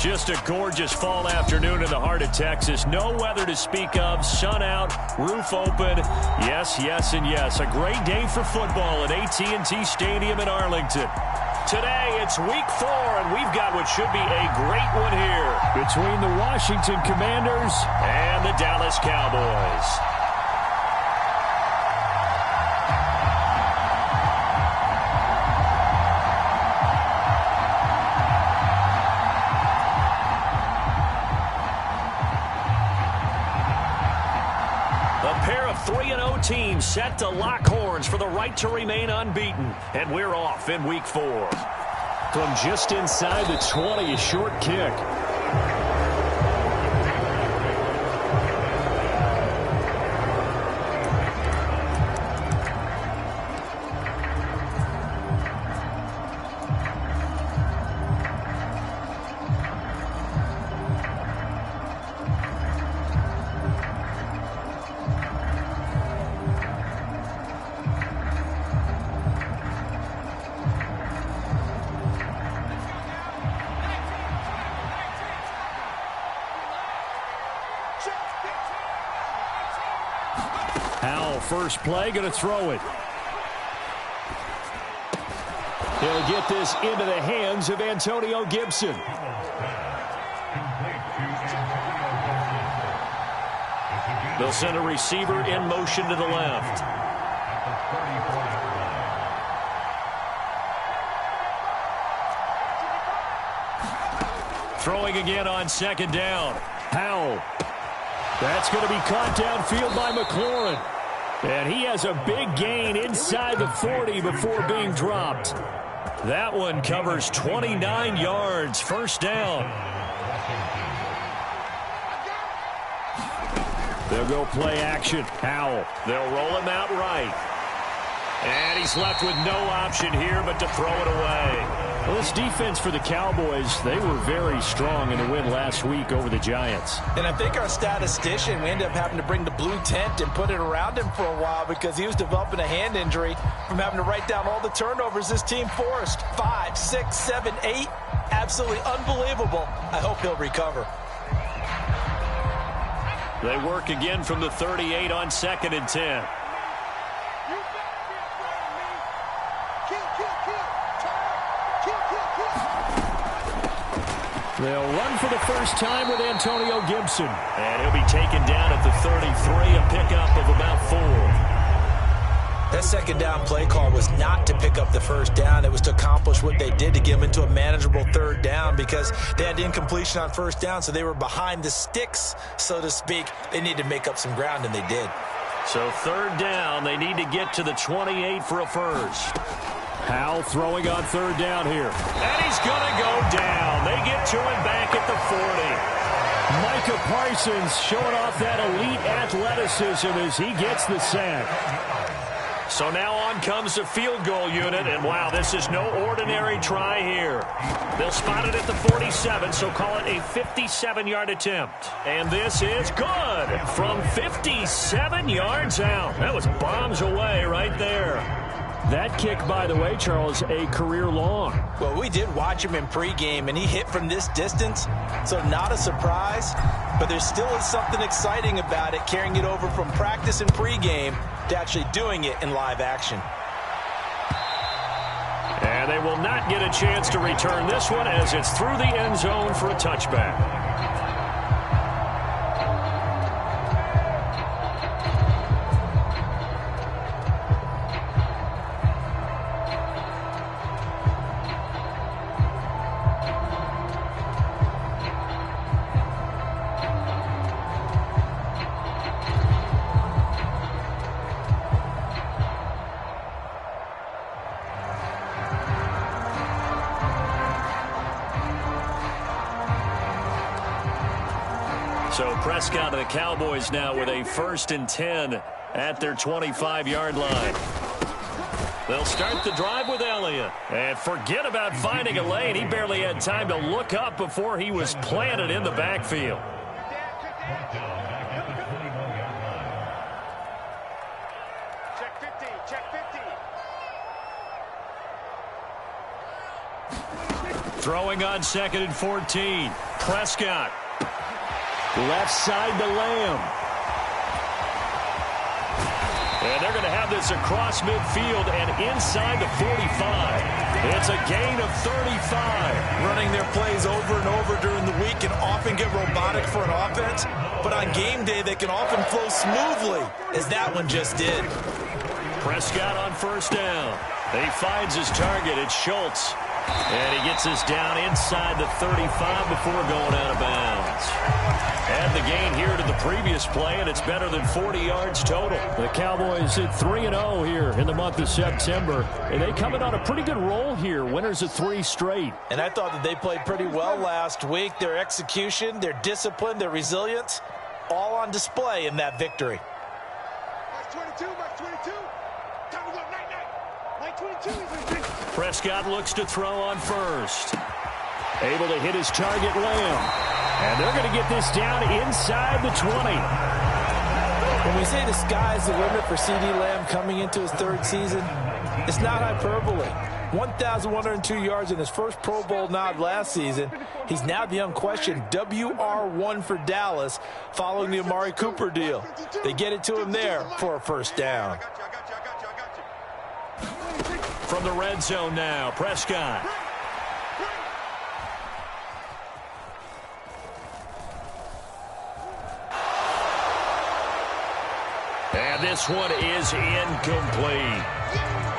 Just a gorgeous fall afternoon in the heart of Texas. No weather to speak of. Sun out, roof open. Yes, yes, and yes. A great day for football at AT&T Stadium in Arlington. Today, it's week 4, and we've got what should be a great one here between the Washington Commanders and the Dallas Cowboys. A pair of 3-0 teams set to lock horns for the right to remain unbeaten. And we're off in week 4. From just inside the 20, a short kick. First play, going to throw it. He'll get this into the hands of Antonio Gibson. They'll send a receiver in motion to the left. Throwing again on second down. Howell. That's going to be caught downfield by McLaurin. And he has a big gain inside the 40 before being dropped. That one covers 29 yards. First down. They'll go play action. Howell. They'll roll him out right. And he's left with no option here but to throw it away. Well, this defense for the Cowboys, they were very strong in the win last week over the Giants. And I think our statistician, we ended up having to bring the blue tent and put it around him for a while because he was developing a hand injury from having to write down all the turnovers this team forced. 5, 6, 7, 8. Absolutely unbelievable. I hope he'll recover. They work again from the 38 on 2nd and 10. They'll run for the first time with Antonio Gibson. And he'll be taken down at the 33, a pickup of about 4. That second down play call was not to pick up the first down. It was to accomplish what they did to get them into a manageable third down because they had incompletion on first down, so they were behind the sticks, so to speak. They needed to make up some ground, and they did. So third down, they need to get to the 28 for a first. Howell throwing on third down here. And he's going to go down. They get to him back at the 40. Micah Parsons showing off that elite athleticism as he gets the sack. So now on comes the field goal unit. And, wow, this is no ordinary try here. They'll spot it at the 47, so call it a 57-yard attempt. And this is good from 57 yards out. That was bombs away right there. That kick, by the way, Charles, a career long. Well, we did watch him in pregame, and he hit from this distance, so not a surprise. But there still is something exciting about it, carrying it over from practice and pregame to actually doing it in live action. And they will not get a chance to return this one as it's through the end zone for a touchback. So Prescott and the Cowboys now with a 1st and 10 at their 25-yard line. They'll start the drive with Elliott. And forget about finding a lane. He barely had time to look up before he was planted in the backfield. Check 50, check 50. Throwing on 2nd and 14. Prescott. Left side to Lamb. And they're going to have this across midfield and inside the 45. It's a gain of 35. Running their plays over and over during the week can often get robotic for an offense, but on game day they can often flow smoothly, as that one just did. Prescott on first down. He finds his target. It's Schultz. And he gets us down inside the 35 before going out of bounds. Add the gain here to the previous play, and it's better than 40 yards total. The Cowboys at 3-0 here in the month of September. And they come in on a pretty good roll here. Winners of 3 straight. And I thought that they played pretty well last week. Their execution, their discipline, their resilience, all on display in that victory. Mark 22, Mark 22. Time to go, night. Mark 22. Prescott looks to throw on first. Able to hit his target, Lamb. And they're going to get this down inside the 20. When we say the sky's the limit for C.D. Lamb coming into his 3rd season, it's not hyperbole. 1,102 yards in his first Pro Bowl nod last season. He's now the unquestioned WR1 for Dallas following the Amari Cooper deal. They get it to him there for a first down. From the red zone now, Prescott. And this one is incomplete.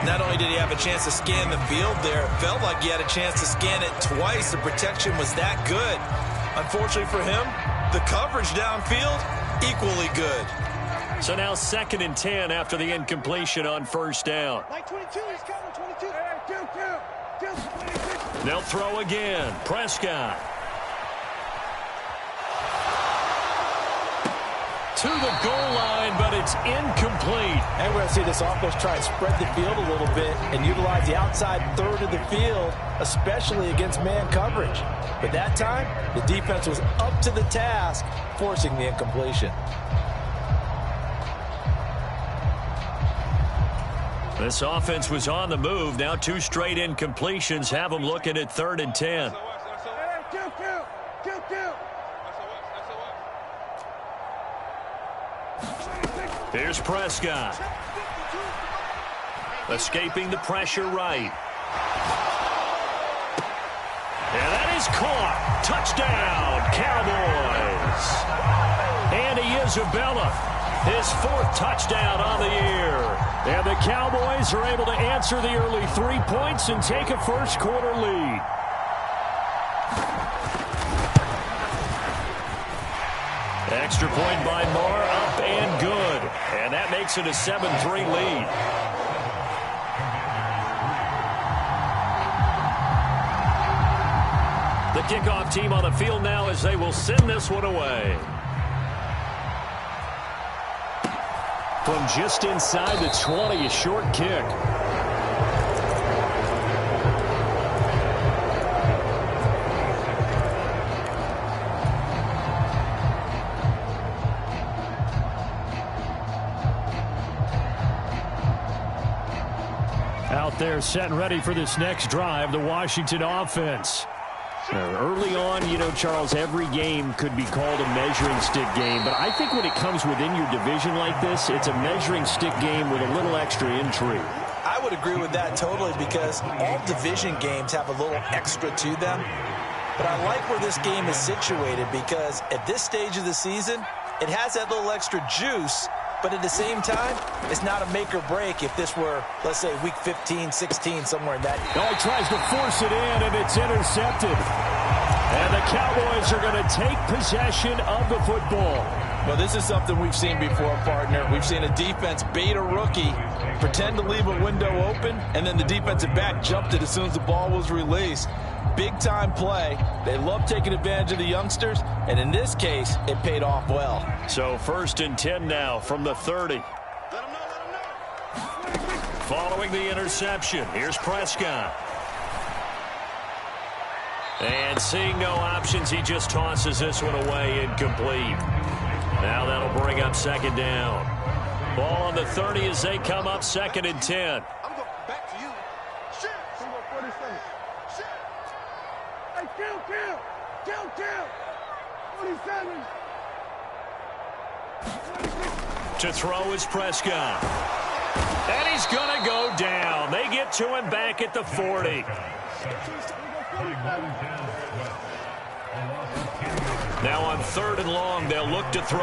Not only did he have a chance to scan the field there, it felt like he had a chance to scan it twice. The protection was that good. Unfortunately for him, the coverage downfield, equally good. So now 2nd and 10 after the incompletion on first down. Like 22, he's coming, 22. They'll throw again. Prescott. To the goal line, but it's incomplete. And we're going to see this offense try and spread the field a little bit and utilize the outside 3rd of the field, especially against man coverage. But that time, the defense was up to the task, forcing the incompletion. This offense was on the move. Now 2 straight incompletions have them looking at 3rd and 10. Here's Prescott. Escaping the pressure right. And that is caught. Touchdown, Cowboys. Andy Isabella, his 4th touchdown on the year. And the Cowboys are able to answer the early 3 points and take a first-quarter lead. Extra point by Moore, up and good. And that makes it a 7-3 lead. The kickoff team on the field now as they will send this one away. From just inside the 20, a short kick. Out there set and ready for this next drive, the Washington offense. Early on, you know, Charles, every game could be called a measuring stick game. But I think when it comes within your division like this, it's a measuring stick game with a little extra intrigue. I would agree with that totally because all division games have a little extra to them. But I like where this game is situated because at this stage of the season, it has that little extra juice. But at the same time, it's not a make or break if this were, let's say, week 15, 16, somewhere in that. Oh, he tries to force it in, and it's intercepted. And the Cowboys are going to take possession of the football. Well, this is something we've seen before, partner. We've seen a defense bait a rookie, pretend to leave a window open, and then the defensive back jumped it as soon as the ball was released. Big-time play. They love taking advantage of the youngsters, and in this case, it paid off well. So 1st and 10 now from the 30. Let him know. Following the interception, here's Prescott. And seeing no options, he just tosses this one away, incomplete. Now that'll bring up 2nd down. Ball on the 30 as they come up 2nd and 10. I'm going back to you. Shit. 47. Shit. Hey, kill. Kill. 47. To throw is Prescott. And he's going to go down. They get to him back at the 40. Now on 3rd and long, they'll look to throw.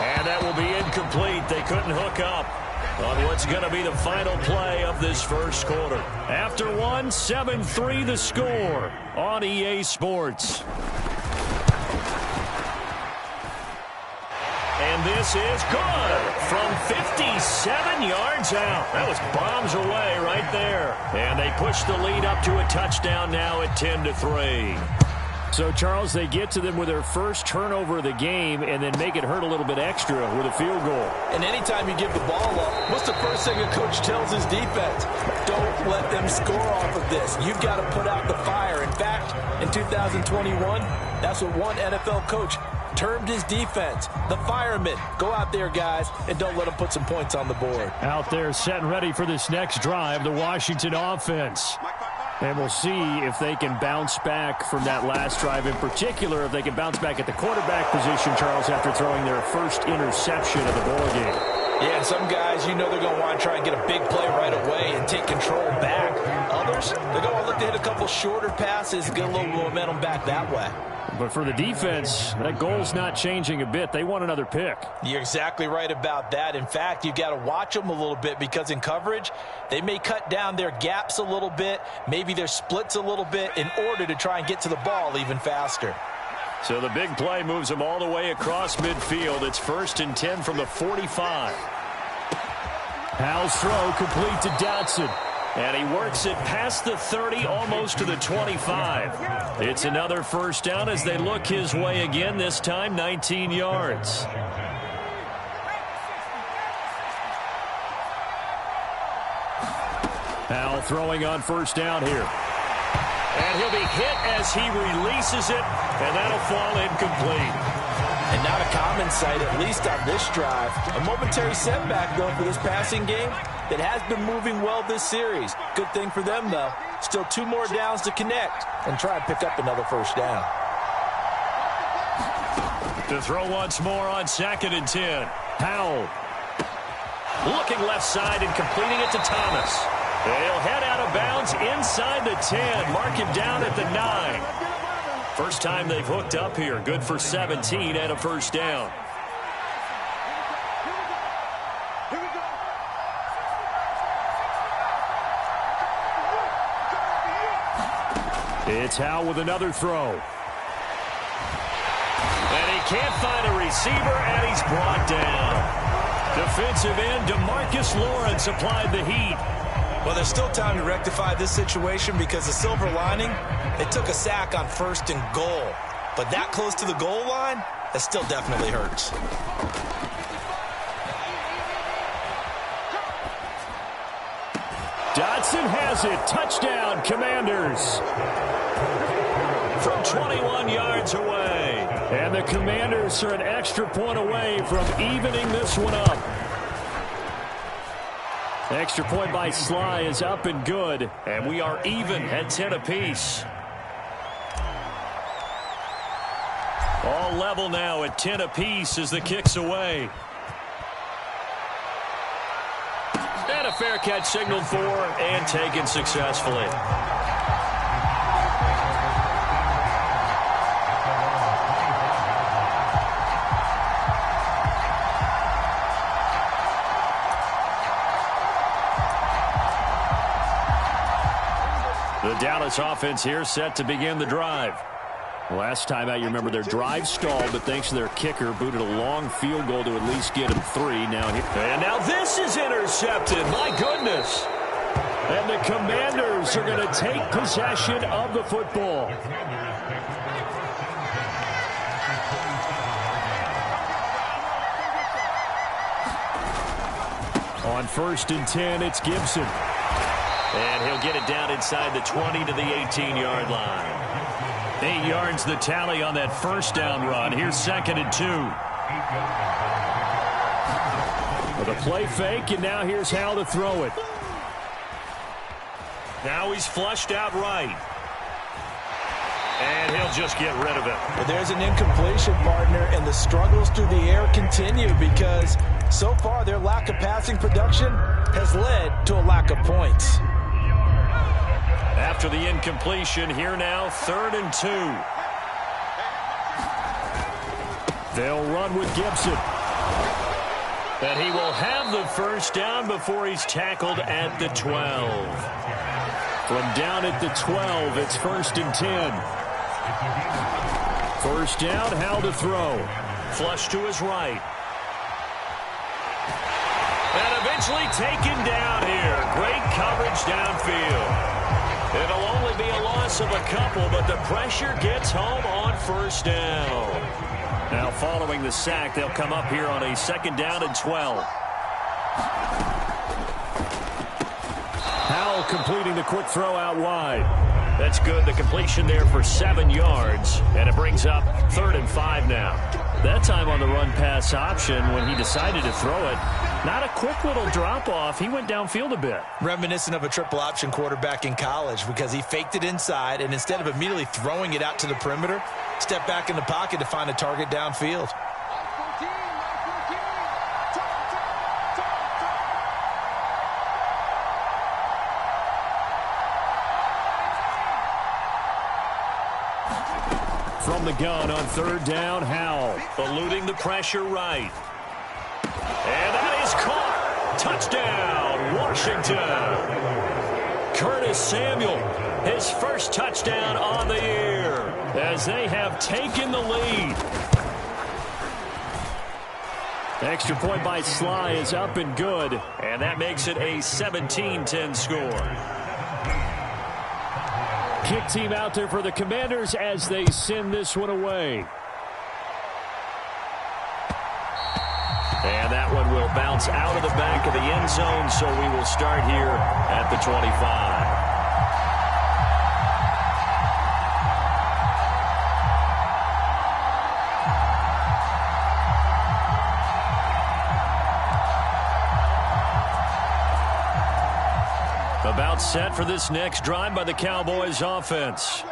And that will be incomplete. They couldn't hook up on what's going to be the final play of this first quarter. After one, 7-3 the score on EA Sports. And this is good from 57 yards out. That was bombs away right there. And they push the lead up to a touchdown now at 10-3. So, Charles, they get to them with their first turnover of the game and then make it hurt a little bit extra with a field goal. And anytime you give the ball up, what's the first thing a coach tells his defense? Don't let them score off of this. You've got to put out the fire. In fact, in 2021, that's what one NFL coach termed his defense, the firemen. Go out there, guys, and don't let them put some points on the board. Out there set and ready for this next drive, the Washington offense. And we'll see if they can bounce back from that last drive, in particular, if they can bounce back at the quarterback position, Charles, after throwing their first interception of the ballgame. Yeah, some guys, you know they're going to want to try and get a big play right away and take control back. Others, they're going to look to hit a couple shorter passes, get a little momentum back that way. But for the defense, that goal's not changing a bit. They want another pick. You're exactly right about that. In fact, you've got to watch them a little bit because in coverage, they may cut down their gaps a little bit, maybe their splits a little bit in order to try and get to the ball even faster. So the big play moves them all the way across midfield. It's 1st and 10 from the 45. Howell's throw complete to Dotson. And he works it past the 30, almost to the 25. It's another first down as they look his way again, this time 19 yards. Howell throwing on first down here. And he'll be hit as he releases it, and that'll fall incomplete. And not a common sight, at least on this drive. A momentary setback, though, for this passing game that has been moving well this series. Good thing for them, though. Still 2 more downs to connect and try and pick up another first down. To throw once more on 2nd and 10. Howell looking left side and completing it to Thomas. They'll head out of bounds inside the 10. Mark him down at the 9. First time they've hooked up here. Good for 17 and a first down. It's Howell with another throw. And he can't find a receiver, and he's brought down. Defensive end DeMarcus Lawrence applied the heat. Well, there's still time to rectify this situation because the silver lining, they took a sack on 1st and goal. But that close to the goal line, that still definitely hurts. Dotson has it. Touchdown, Commanders. From 21 yards away. And the Commanders are an extra point away from evening this one up. Extra point by Sly is up and good. And we are even at 10 apiece. All level now at 10 apiece as the kick's away. And a fair catch signaled for and taken successfully. The Dallas offense here set to begin the drive. Last time out, you remember their drive stalled, but thanks to their kicker, booted a long field goal to at least get him 3. And now this is intercepted. My goodness. And the Commanders are going to take possession of the football. On 1st and 10, it's Gibson. And he'll get it down inside the 20 to the 18-yard line. 8 yards the tally on that first down run. Here's 2nd and 2. With a play fake, and now here's Howell to throw it. Now he's flushed out right. just get rid of it. But there's an incompletion, partner, and the struggles through the air continue because so far their lack of passing production has led to a lack of points. After the incompletion, here now, 3rd and 2. They'll run with Gibson. And he will have the first down before he's tackled at the 12. From down at the 12, it's 1st and 10. First down, Howell to throw. Flush to his right. And eventually taken down here. Great coverage downfield. It'll only be a loss of a couple, but the pressure gets home on first down. Now following the sack, they'll come up here on a 2nd down and 12. Howell completing the quick throw out wide. That's good. The completion there for 7 yards, and it brings up 3rd and 5 now. That time on the run pass option when he decided to throw it. Not a quick little drop-off. He went downfield a bit. Reminiscent of a triple option quarterback in college because he faked it inside, and instead of immediately throwing it out to the perimeter, stepped back in the pocket to find a target downfield. From the gun on 3rd down, Howell eluding the pressure right. And that is caught. Touchdown, Washington. Curtis Samuel, his first touchdown on the year as they have taken the lead. The extra point by Sly is up and good, and that makes it a 17-10 score. Kick team out there for the Commanders as they send this one away. And that one will bounce out of the back of the end zone, so we will start here at the 25. About set for this next drive by the Cowboys offense.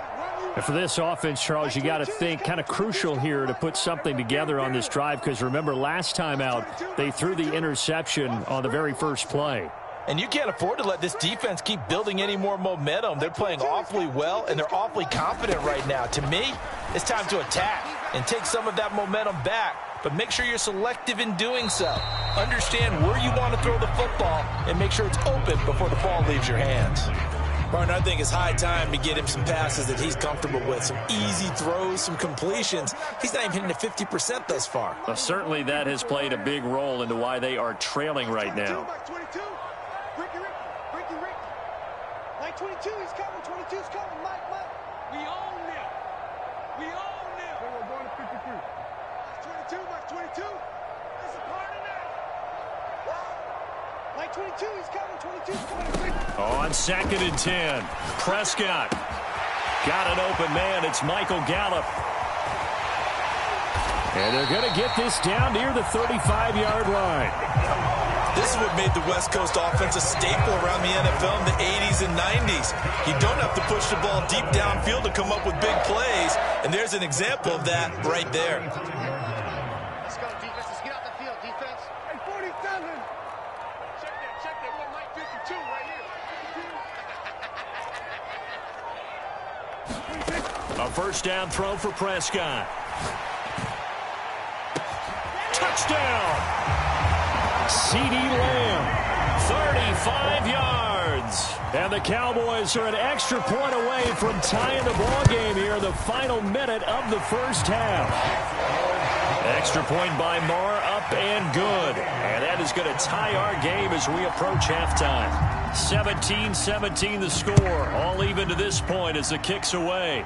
And for this offense, Charles, you got to think kind of crucial here to put something together on this drive because remember last time out they threw the interception on the very first play. And you can't afford to let this defense keep building any more momentum. They're playing awfully well, and they're awfully confident right now. To me, it's time to attack and take some of that momentum back, but make sure you're selective in doing so. Understand where you want to throw the football and make sure it's open before the ball leaves your hands. Martin, I think it's high time to get him some passes that he's comfortable with, some easy throws, some completions. He's not even hitting the 50% thus far. Well, certainly that has played a big role into why they are trailing right now. 22, Ricky. Mike 22, he's coming. 22's coming. Mike. We own them. We're going to 53. Mike 22. It's a part of that. Mike 22, he's coming. 22's coming. On 2nd and 10, Prescott got an open man. It's Michael Gallup. And they're going to get this down near the 35-yard line. This is what made the West Coast offense a staple around the NFL in the 80s and 90s. You don't have to push the ball deep downfield to come up with big plays, and there's an example of that right there. Let's go, defense. Let's get out the field, defense. Hey, 47. Check that. We're Mike 52 right here. A first down throw for Prescott. Touchdown! CeeDee Lamb, 35 yards. And the Cowboys are an extra point away from tying the ball game here in the final minute of the first half. Extra point by Marr, up and good. And that is going to tie our game as we approach halftime. 17-17 the score, all even to this point as the kick's away.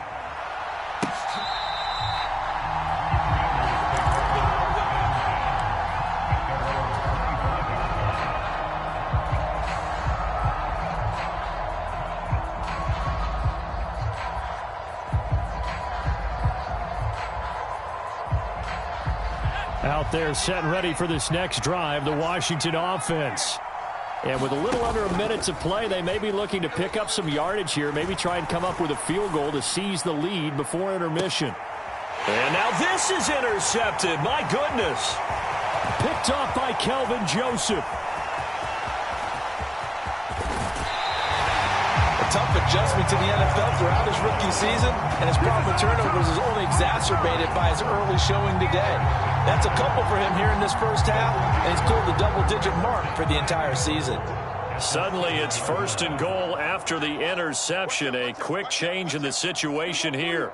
Out there set and ready for this next drive, the Washington offense. And with a little under a minute to play, they may be looking to pick up some yardage here, maybe try and come up with a field goal to seize the lead before intermission. And now this is intercepted. My goodness. Picked off by Kelvin Joseph. A tough adjustment to the NFL throughout his rookie season, and his problem with turnovers is only exacerbated by his early showing today. That's a couple for him here in this first half, and he's cleared the double-digit mark for the entire season. Suddenly it's 1st and goal after the interception. A quick change in the situation here.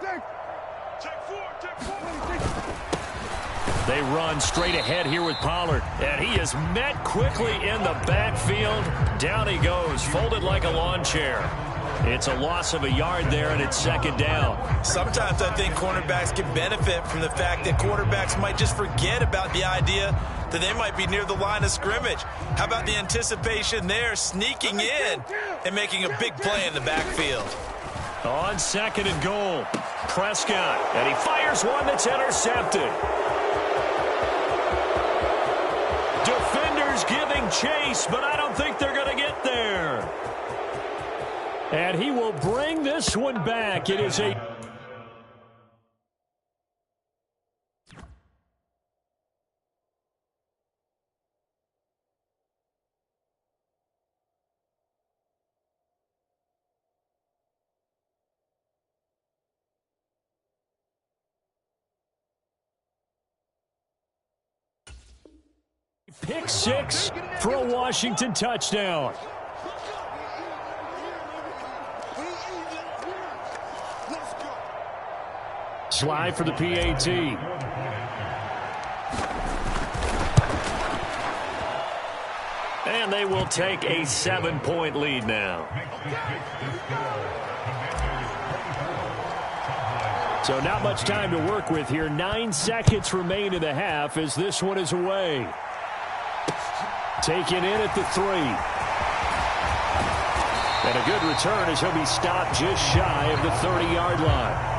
They run straight ahead here with Pollard, and he is met quickly in the backfield. Down he goes, folded like a lawn chair. It's a loss of a yard there, and it's 2nd down. Sometimes I think cornerbacks can benefit from the fact that quarterbacks might just forget about the idea that they might be near the line of scrimmage. How about the anticipation there, sneaking in and making a big play in the backfield? On 2nd and goal, Prescott, and he fires one that's intercepted. Defenders giving chase, but I don't think they're going to get there. And he will bring this one back. It is a... Pick 6 for a Washington touchdown. Slide for the PAT. And they will take a 7-point lead now. So not much time to work with here. 9 seconds remain in the half as this one is away. Taken in at the 3. And a good return as he'll be stopped just shy of the 30-yard line.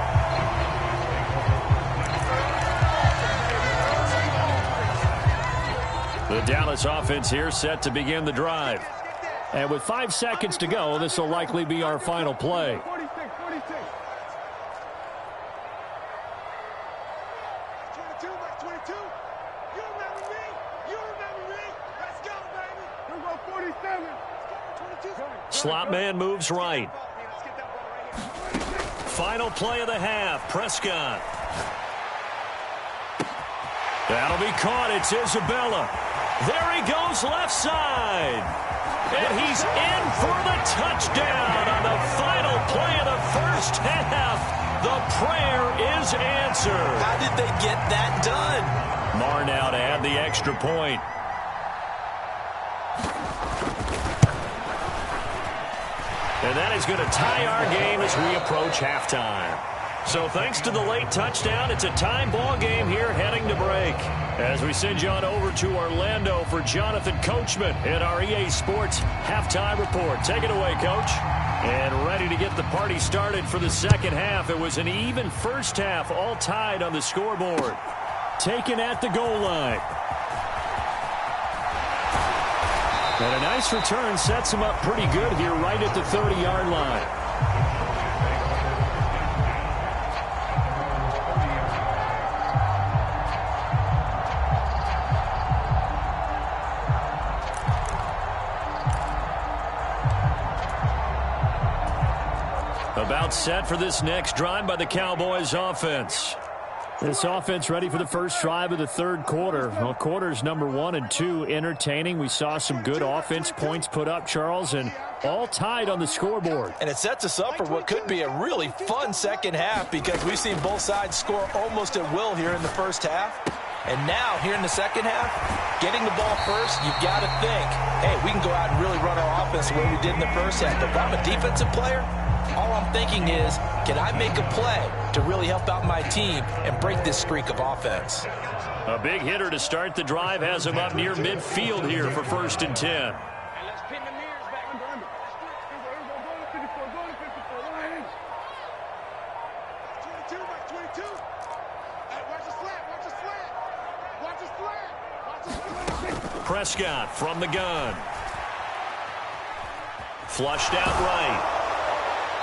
The Dallas offense here set to begin the drive. And with 5 seconds to go, this will likely be our final play. 46. 22. You remember me? Let's go, baby. Here go 47. 22. Slot man moves right. Final play of the half. Prescott. That'll be caught. It's Isabella. There he goes left side. And he's in for the touchdown on the final play of the first half. The prayer is answered. How did they get that done? Marr now to add the extra point. And that is going to tie our game as we approach halftime. So thanks to the late touchdown, it's a time ball game here heading to break. As we send you on over to Orlando for Jonathan Coachman in our EA Sports Halftime Report. Take it away, Coach. And ready to get the party started for the second half. It was an even first half, all tied on the scoreboard. Taken at the goal line. And a nice return sets him up pretty good here right at the 30-yard line. About set for this next drive by the Cowboys offense. This offense ready for the first drive of the third quarter. Well, quarters number 1 and 2 entertaining. We saw some good offense points put up, Charles, and all tied on the scoreboard. And it sets us up for what could be a really fun second half because we've seen both sides score almost at will here in the first half. And now, here in the second half, getting the ball first, you've got to think, hey, we can go out and really run our offense the way we did in the first half. But if I'm a defensive player, all I'm thinking is, can I make a play to really help out my team and break this streak of offense? A big hitter to start the drive has him up near midfield here for 1st and 10. Prescott from the gun. Flushed out right.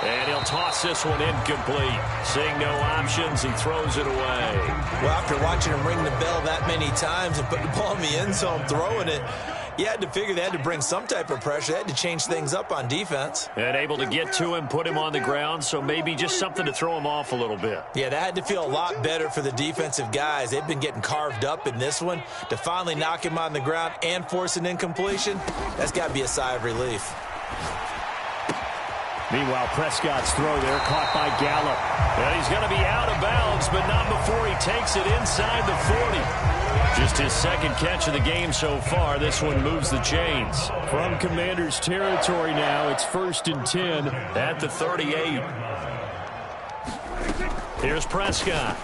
And he'll toss this one incomplete. Seeing no options, he throws it away. Well, after watching him ring the bell that many times and put the ball in the end zone, throwing it, you had to figure they had to bring some type of pressure. They had to change things up on defense. And able to get to him, put him on the ground, so maybe just something to throw him off a little bit. Yeah, that had to feel a lot better for the defensive guys. They've been getting carved up in this one. To finally knock him on the ground and force an incompletion, that's got to be a sigh of relief. Meanwhile, Prescott's throw there caught by Gallup. And he's going to be out of bounds, but not before he takes it inside the 40. Just his second catch of the game so far. This one moves the chains. From Commanders territory now, it's 1st and 10 at the 38. Here's Prescott.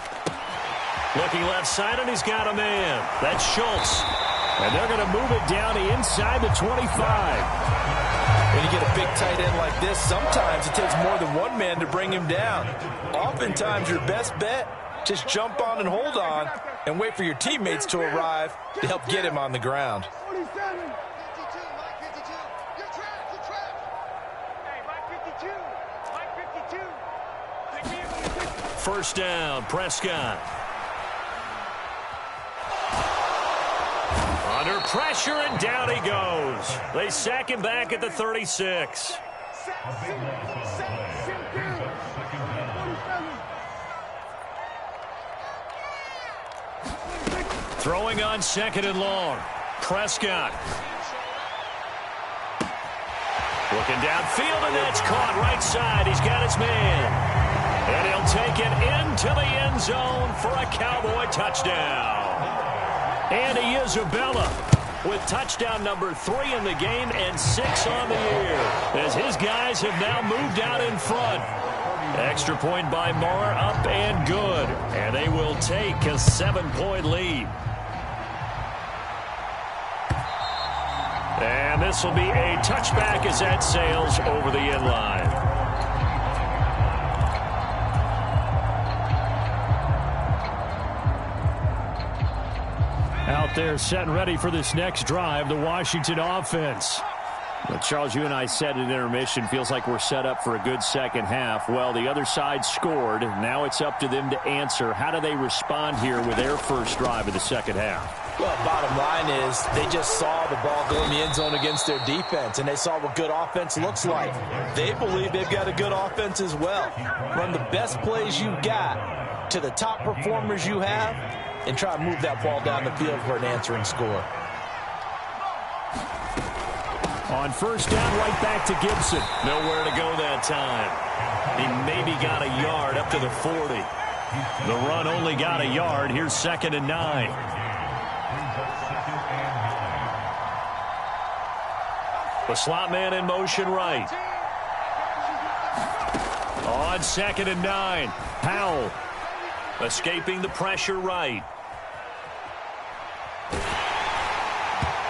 Looking left side, and he's got a man. That's Schultz. And they're going to move it down to inside the 25. When you get a big tight end like this, sometimes it takes more than one man to bring him down. Oftentimes, your best bet, just jump on and hold on and wait for your teammates to arrive to help get him on the ground. 47. 52, Mike 52. You're trapped, you're trapped. Hey, Mike 52. Mike 52. Take me in. First down, Prescott. Under pressure, and down he goes. They sack him back at the 36. Throwing on 2nd and long. Prescott. Looking downfield, and that's caught right side. He's got his man. And he'll take it into the end zone for a Cowboy touchdown. Andy Isabella with touchdown number 3 in the game and 6 on the year, as his guys have now moved out in front. Extra point by Moore, up and good. And they will take a 7-point lead. And this will be a touchback as that sails over the end line. Out there set and ready for this next drive, the Washington offense. Well, Charles, you and I said at intermission, feels like we're set up for a good second half. Well, the other side scored. Now it's up to them to answer. How do they respond here with their first drive of the second half? Well, bottom line is they just saw the ball go in the end zone against their defense, and they saw what good offense looks like. They believe they've got a good offense as well. Run the best plays you got to the top performers you have, and try to move that ball down the field for an answering score. On first down, right back to Gibson. Nowhere to go that time. He maybe got a yard up to the 40. The run only got a yard. Here's 2nd and 9. The slot man in motion right. On 2nd and 9. Powell escaping the pressure right.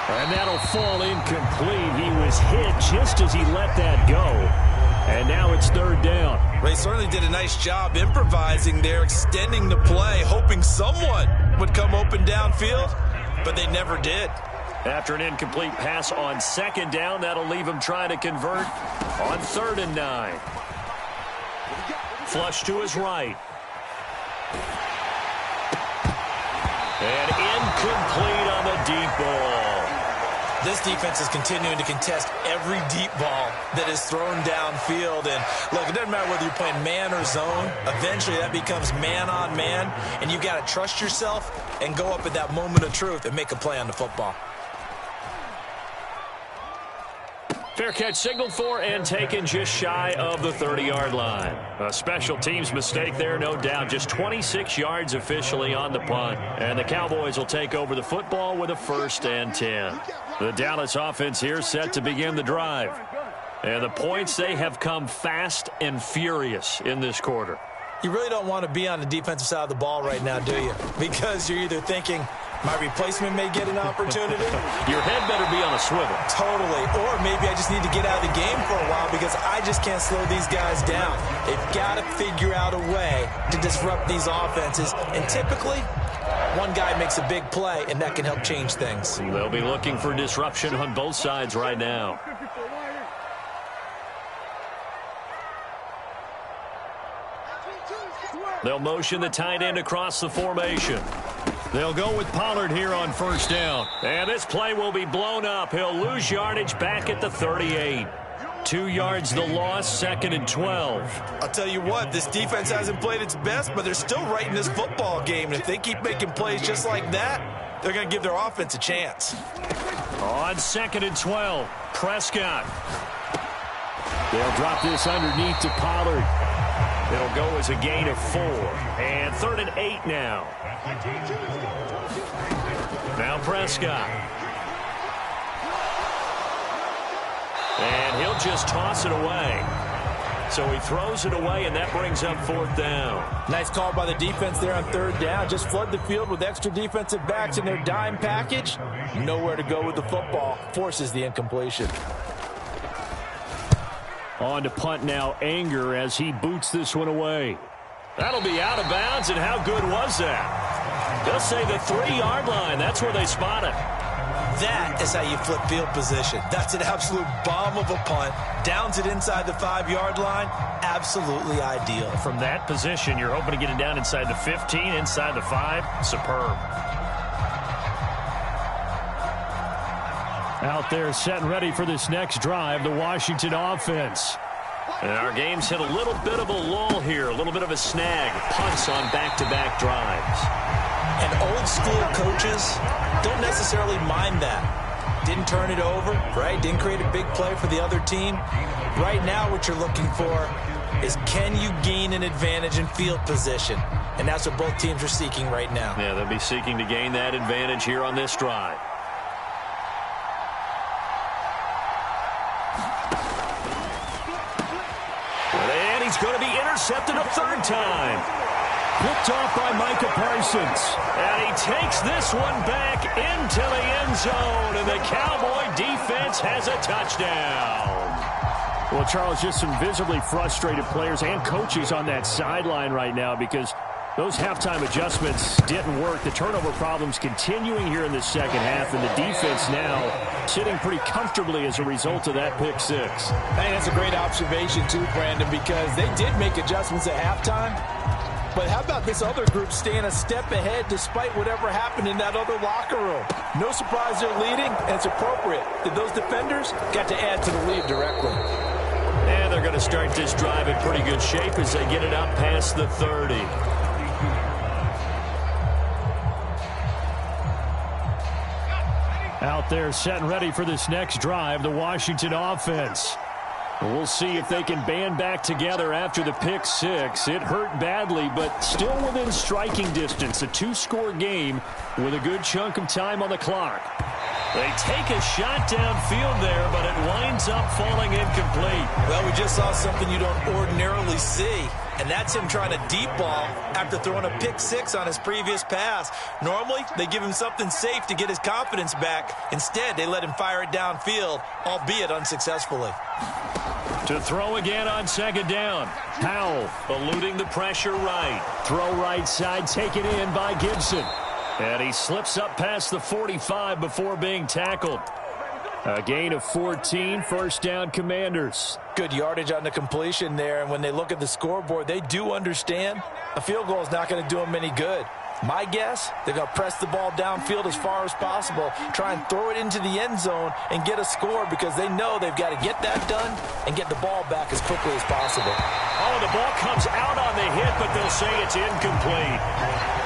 And that'll fall incomplete. He was hit just as he let that go. And now it's 3rd down. They certainly did a nice job improvising there, extending the play, hoping someone would come open downfield, but they never did. After an incomplete pass on 2nd down, that'll leave him trying to convert on 3rd and 9. Flush to his right. And incomplete on the deep ball. This defense is continuing to contest every deep ball that is thrown downfield. And look, it doesn't matter whether you're playing man or zone. Eventually that becomes man on man. And you got to trust yourself and go up at that moment of truth and make a play on the football. Fair catch signaled for and taken just shy of the 30-yard line. A special teams mistake there, no doubt. Just 26 yards officially on the punt. And the Cowboys will take over the football with a 1st and 10. The Dallas offense here set to begin the drive. And the points, they have come fast and furious in this quarter. You really don't want to be on the defensive side of the ball right now, do you? Because you're either thinking, my replacement may get an opportunity. Your head better be on a swivel. Totally. Or maybe I just need to get out of the game for a while because I just can't slow these guys down. They've got to figure out a way to disrupt these offenses. And typically, one guy makes a big play, and that can help change things. They'll be looking for disruption on both sides right now. They'll motion the tight end across the formation. They'll go with Pollard here on first down. And this play will be blown up. He'll lose yardage back at the 38. 2 yards the loss, 2nd and 12. I'll tell you what, this defense hasn't played its best, but they're still right in this football game. And if they keep making plays just like that, they're going to give their offense a chance. On 2nd and 12, Prescott. They'll drop this underneath to Pollard. It'll go as a gain of 4. And 3rd and 8 now. Now Prescott. And he'll just toss it away. So he throws it away, and that brings up 4th down. Nice call by the defense there on 3rd down. Just flood the field with extra defensive backs in their dime package. Nowhere to go with the football. Forces the incompletion. On to punt now, Anger, as he boots this one away. That'll be out of bounds, and how good was that? They'll say the 3-yard line. That's where they spot it. That is how you flip field position. That's an absolute bomb of a punt. Downs it inside the 5-yard line. Absolutely ideal. From that position, you're hoping to get it down inside the 15, inside the 5. Superb. Out there set and ready for this next drive, the Washington offense. And our game's hit a little bit of a lull here, a little bit of a snag. Punts on back-to-back drives. And old school coaches don't necessarily mind that. Didn't turn it over, right? Didn't create a big play for the other team. Right now what you're looking for is, can you gain an advantage in field position? And that's what both teams are seeking right now. Yeah, they'll be seeking to gain that advantage here on this drive. And he's going to be intercepted a 3rd time. Picked off by Micah Parsons. And he takes this one back into the end zone. And the Cowboy defense has a touchdown. Well, Charles, just some visibly frustrated players and coaches on that sideline right now because those halftime adjustments didn't work. The turnover problems continuing here in the second half, and the defense now sitting pretty comfortably as a result of that pick 6. I think that's a great observation too, Brandon, because they did make adjustments at halftime. But how about this other group staying a step ahead despite whatever happened in that other locker room? No surprise they're leading, and it's appropriate that those defenders got to add to the lead directly. And they're going to start this drive in pretty good shape as they get it out past the 30. Out there set and ready for this next drive, the Washington offense. We'll see if they can band back together after the pick 6. It hurt badly, but still within striking distance. A 2-score game with a good chunk of time on the clock. They take a shot downfield there, but it winds up falling incomplete. Well, we just saw something you don't ordinarily see, and that's him trying to deep ball after throwing a pick 6 on his previous pass. Normally, they give him something safe to get his confidence back. Instead, they let him fire it downfield, albeit unsuccessfully. To throw again on 2nd down. Powell eluding the pressure right. Throw right side, taken in by Gibson. And he slips up past the 45 before being tackled. A gain of 14, 1st down Commanders. Good yardage on the completion there, and when they look at the scoreboard, they do understand a field goal is not going to do them any good. My guess, they're going to press the ball downfield as far as possible, try and throw it into the end zone and get a score because they know they've got to get that done and get the ball back as quickly as possible. Oh, the ball comes out on the hit, but they'll say it's incomplete.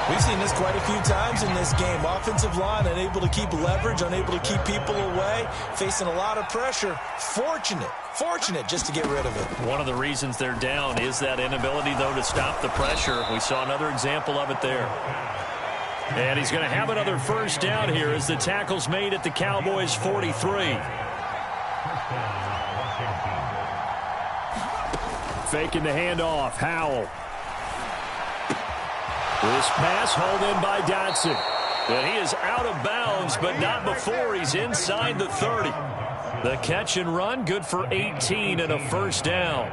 We've seen this quite a few times in this game. Offensive line unable to keep leverage, unable to keep people away, facing a lot of pressure. Fortunate just to get rid of it. One of the reasons they're down is that inability, though, to stop the pressure. We saw another example of it there. And he's going to have another 1st down here as the tackle's made at the Cowboys' 43. Faking the handoff, Howell. This pass hauled in by Dotson. And he is out of bounds, but not before he's inside the 30. The catch and run, good for 18 and a 1st down.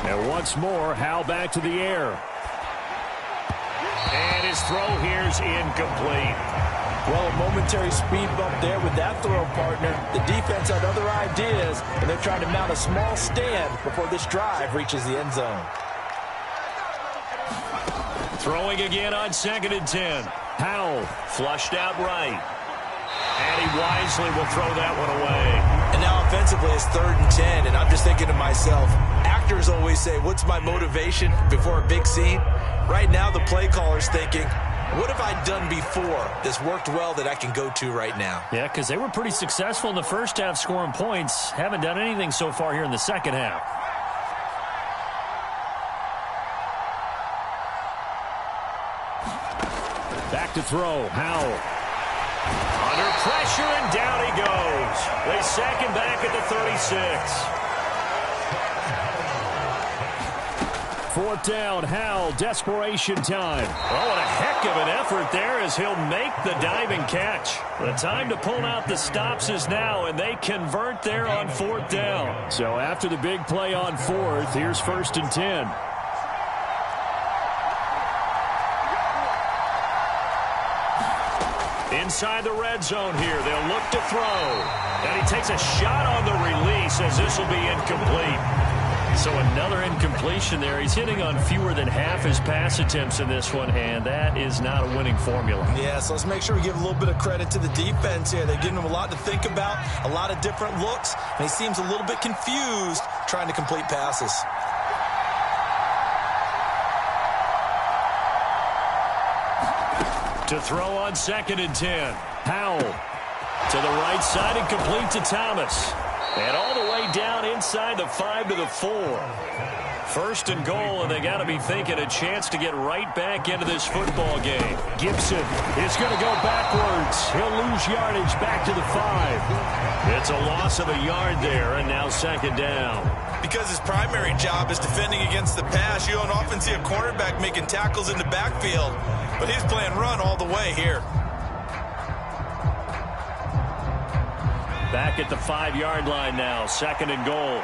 And once more, Howell back to the air. And his throw here's incomplete. Well, a momentary speed bump there with that throw, partner. The defense had other ideas, and they're trying to mount a small stand before this drive reaches the end zone. Throwing again on 2nd and 10. Howell flushed out right. And he wisely will throw that one away. And now offensively it's 3rd and 10, and I'm just thinking to myself, actors always say, what's my motivation before a big scene? Right now the play caller's thinking, what have I done before that's worked well that I can go to right now? Yeah, because they were pretty successful in the first half scoring points. Haven't done anything so far here in the second half. Back to throw. Howell. Under pressure, and down he goes. They sack him back at the 36. 4th down, Howell, desperation time. Oh, and a heck of an effort there as he'll make the diving catch. The time to pull out the stops is now, and they convert there on 4th down. So after the big play on 4th, here's 1st and 10. Inside the red zone here, they'll look to throw. And he takes a shot on the release as this will be incomplete. So another incompletion there. He's hitting on fewer than half his pass attempts in this one, and that is not a winning formula. Yeah, so let's make sure we give a little bit of credit to the defense here. They're giving him a lot to think about, a lot of different looks, and he seems a little bit confused trying to complete passes. To throw on 2nd and 10. Howell to the right side and complete to Thomas. And all the way down inside the 5 to the 4. 1st and goal, and they got to be thinking a chance to get right back into this football game. Gibson is going to go backwards. He'll lose yardage back to the 5. It's a loss of a yard there, and now 2nd down. Because his primary job is defending against the pass, you don't often see a cornerback making tackles in the backfield. But he's playing run all the way here. Back at the 5-yard line now, 2nd and goal.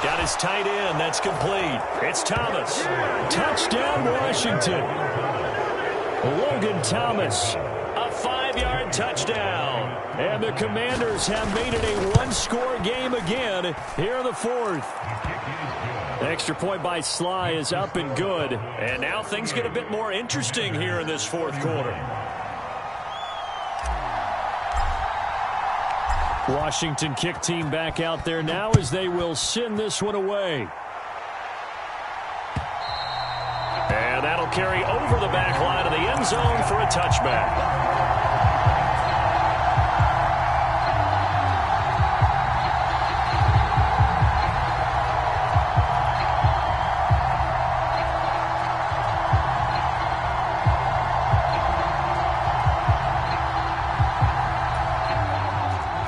Got his tight end, that's complete. It's Thomas. Touchdown, Washington. Logan Thomas. A 5-yard touchdown. And the Commanders have made it a one-score game again here in the 4th. Extra point by Sly is up and good. And now things get a bit more interesting here in this 4th quarter. Washington kick team back out there now as they will send this one away. And that'll carry over the back line of the end zone for a touchback.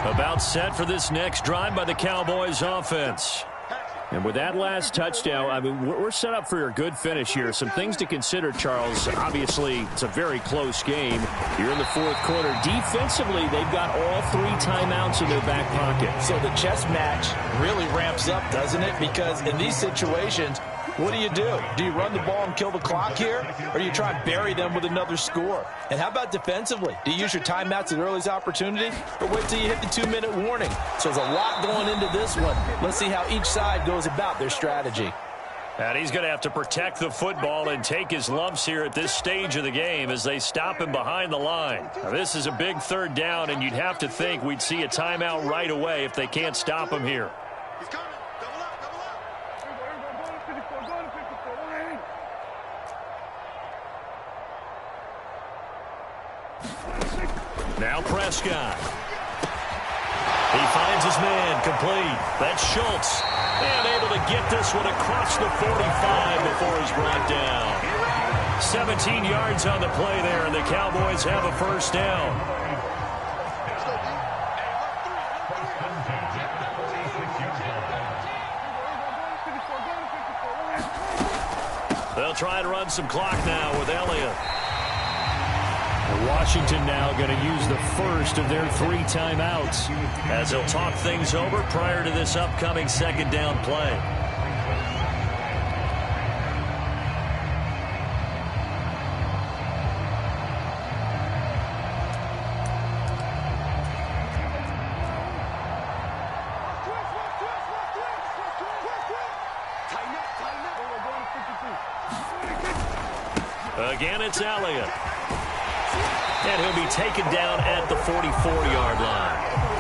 About set for this next drive by the Cowboys offense. And with that last touchdown, I mean, we're set up for a good finish here. Some things to consider, Charles. Obviously, it's a very close game. You're in the 4th quarter. Defensively, they've got all 3 timeouts in their back pocket. So the chess match really ramps up, doesn't it? Because in these situations, what do? Do you run the ball and kill the clock here? Or do you try and bury them with another score? And how about defensively? Do you use your timeouts at earliest opportunity? Or wait till you hit the 2-minute warning? So there's a lot going into this one. Let's see how each side goes about their strategy. And he's going to have to protect the football and take his lumps here at this stage of the game as they stop him behind the line. Now, this is a big 3rd down, and you'd have to think we'd see a timeout right away if they can't stop him here. He's coming. Double up, double up. Now Prescott. He finds his man, complete. That's Schultz. And able to get this one across the 45 before he's brought down. 17 yards on the play there, and the Cowboys have a 1st down. They'll try and run some clock now with Elliott. Washington now going to use the first of their 3 timeouts as they'll talk things over prior to this upcoming 2nd down play. Again, it's Elliott. And he'll be taken down at the 44-yard line.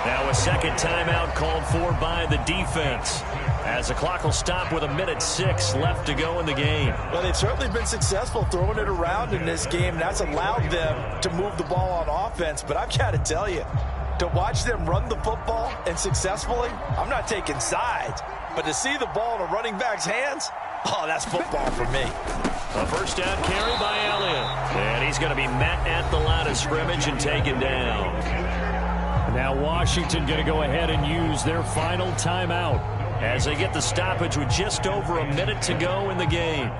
Now a second timeout called for by the defense, as the clock will stop with 1:06 left to go in the game. Well, they've certainly been successful throwing it around in this game. That's allowed them to move the ball on offense. But I've got to tell you, to watch them run the football and successfully, I'm not taking sides. But to see the ball in a running back's hands, oh, that's football for me. A first down carry by Elliott. And he's going to be met at the line of scrimmage and taken down. Now Washington going to go ahead and use their final timeout as they get the stoppage with just over a minute to go in the game.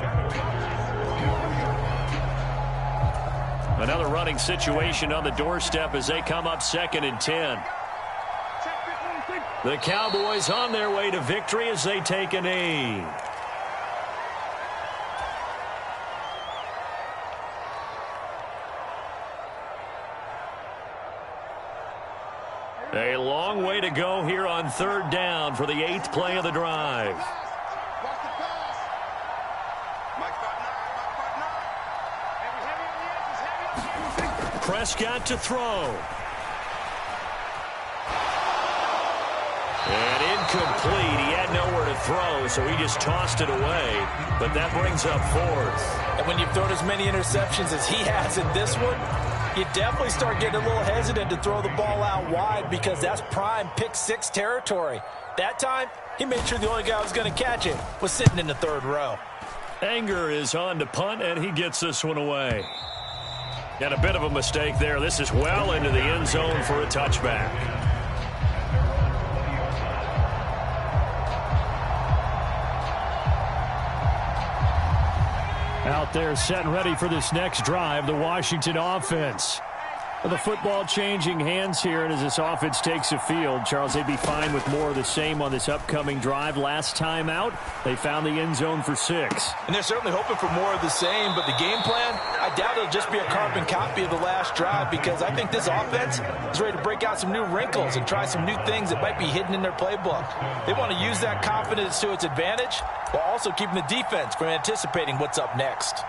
Another running situation on the doorstep as they come up 2nd and 10. The Cowboys on their way to victory as they take a knee. A long way to go here on 3rd down for the 8th play of the drive. Prescott to throw. And incomplete. He had nowhere to throw, so he just tossed it away. But that brings up 4th. And when you've thrown as many interceptions as he has in this one, you definitely start getting a little hesitant to throw the ball out wide because that's prime pick 6 territory. That time, he made sure the only guy who was going to catch it was sitting in the 3rd row. Anger is on to punt, and he gets this one away. And a bit of a mistake there. This is well into the end zone for a touchback. Out there set and ready for this next drive, the Washington offense. The football changing hands here, and as this offense takes the field, Charles, they'd be fine with more of the same on this upcoming drive. Last time out, they found the end zone for 6. And they're certainly hoping for more of the same, but the game plan, I doubt it'll just be a carbon copy of the last drive because I think this offense is ready to break out some new wrinkles and try some new things that might be hidden in their playbook. They want to use that confidence to its advantage while also keeping the defense from anticipating what's up next.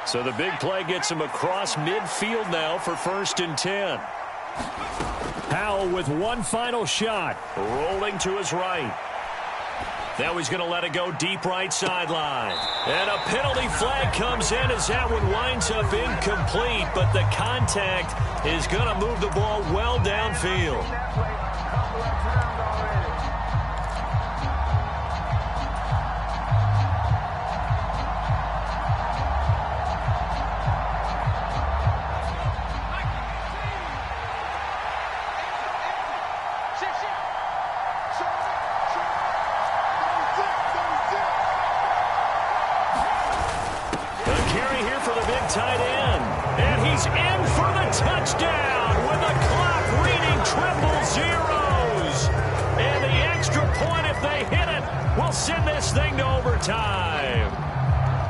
So the big play gets him across midfield now for 1st and 10. Powell with one final shot. Rolling to his right. Now he's going to let it go deep right sideline. And a penalty flag comes in as that one winds up incomplete. But the contact is going to move the ball well downfield. Tight end, and he's in for the touchdown with the clock reading triple zeros. And the extra point, if they hit it, will send this thing to overtime.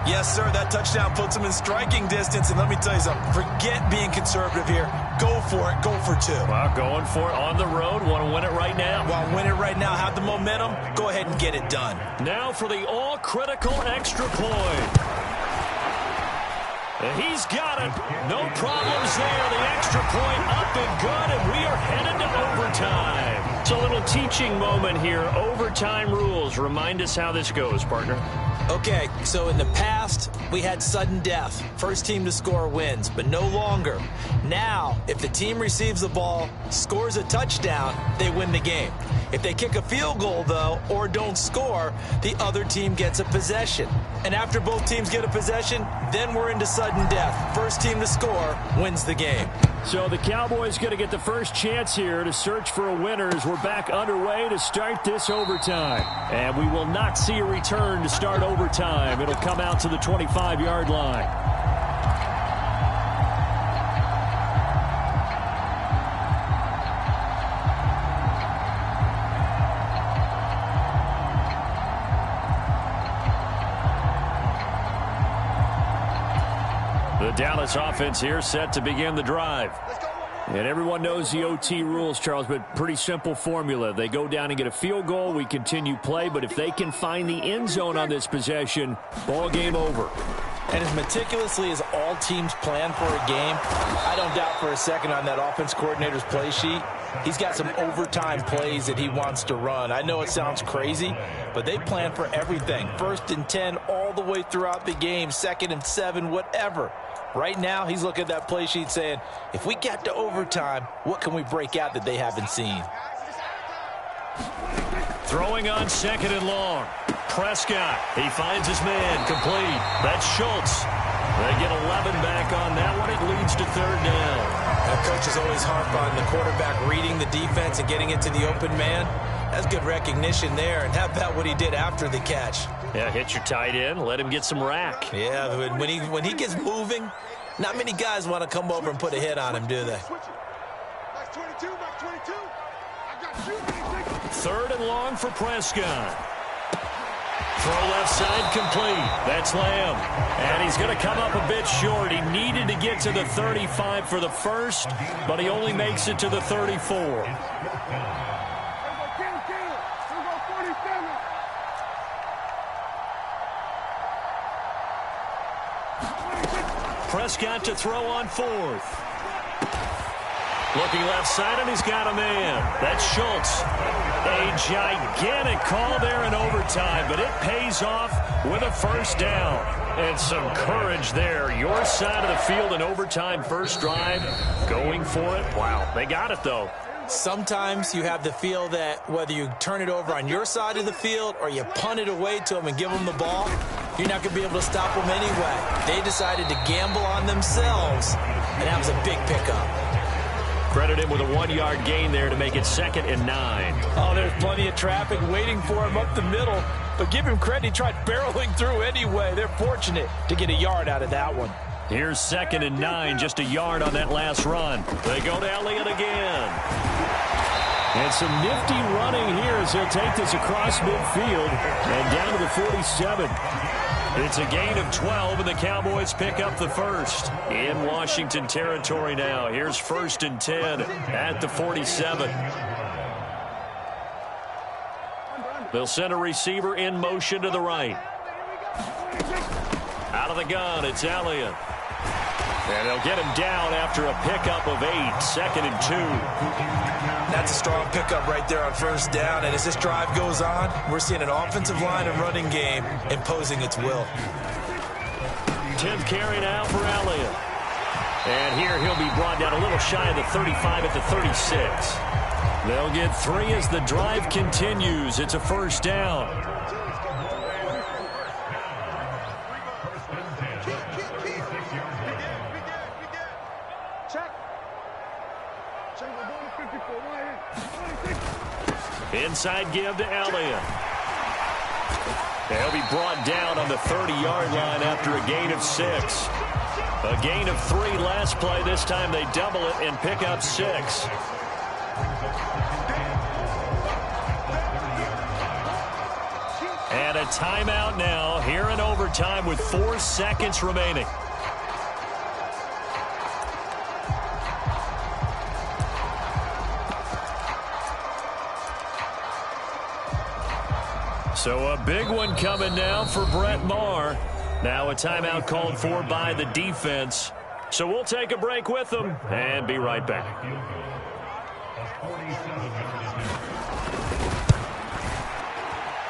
Yes, sir, that touchdown puts them in striking distance, and let me tell you something, forget being conservative here. Go for it, go for 2. Well, going for it on the road, want to win it right now. Want to win it right now, have the momentum, go ahead and get it done. Now for the all-critical extra point. And he's got it. No problems there. The extra point up and good, and we are headed to overtime. It's a little teaching moment here. Overtime rules. Remind us how this goes, partner. Okay, so in the past, we had sudden death. First team to score wins, but no longer. Now, if the team receives the ball, scores a touchdown, they win the game. If they kick a field goal, though, or don't score, the other team gets a possession. And after both teams get a possession, then we're into sudden death. First team to score wins the game. So the Cowboys going to get the first chance here to search for a winner as we're back underway to start this overtime. And we will not see a return to start overtime. It'll come out to the 25-yard line. The Dallas offense here set to begin the drive. And everyone knows the OT rules, Charles, but pretty simple formula. They go down and get a field goal, we continue play, but if they can find the end zone on this possession, ball game over. And as meticulously as all teams plan for a game, I don't doubt for a second on that offense coordinator's play sheet, he's got some overtime plays that he wants to run. I know it sounds crazy, but they plan for everything. 1st and 10 all the way throughout the game, 2nd and 7, whatever. Right now, he's looking at that play sheet saying, if we get to overtime, what can we break out that they haven't seen? Throwing on 2nd and long. Prescott, he finds his man, complete. That's Schultz. They get 11 back on that one. It leads to 3rd down. That coach is always harp on the quarterback reading the defense and getting it to the open man. That's good recognition there. And how about what he did after the catch? Yeah, hit your tight end, let him get some rack. Yeah, when he gets moving, not many guys want to come over and put a hit on him, do they? 3rd and long for Prescott. Throw left side complete. That's Lamb. And he's going to come up a bit short. He needed to get to the 35 for the first, but he only makes it to the 34. Prescott to throw on 4th. Looking left side, and he's got a man. That's Schultz. A gigantic call there in overtime, but it pays off with a 1st down. And some courage there. Your side of the field in overtime, first drive, going for it. Wow, they got it, though. Sometimes you have the feel that whether you turn it over on your side of the field or you punt it away to them and give them the ball, you're not going to be able to stop them anyway. They decided to gamble on themselves, and that was a big pickup. Credit him with a 1-yard gain there to make it 2nd and 9. Oh, there's plenty of traffic waiting for him up the middle, but give him credit. He tried barreling through anyway. They're fortunate to get a yard out of that one. Here's 2nd and 9, just a yard on that last run. They go to Elliott again. And some nifty running here as he'll take this across midfield and down to the 47. It's a gain of 12, and the Cowboys pick up the first. In Washington territory now. Here's 1st and 10 at the 47. They'll send a receiver in motion to the right. Out of the gun, it's Elliott. And they'll get him down after a pickup of 8, 2nd and 2. That's a strong pickup right there on 1st down. And as this drive goes on, we're seeing an offensive line and running game imposing its will. 10th carry now for Elliott. And here he'll be brought down a little shy of the 35 at the 36. They'll get 3 as the drive continues. It's a 1st down. Inside give to Elliott. He'll be brought down on the 30-yard line after a gain of 6. A gain of 3 last play. This time they double it and pick up 6. And a timeout now here in overtime with 4 seconds remaining. So a big one coming now for Brett Maher. Now a timeout called for by the defense. So we'll take a break with them and be right back.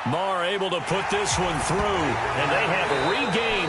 Maher able to put this one through, and they have regained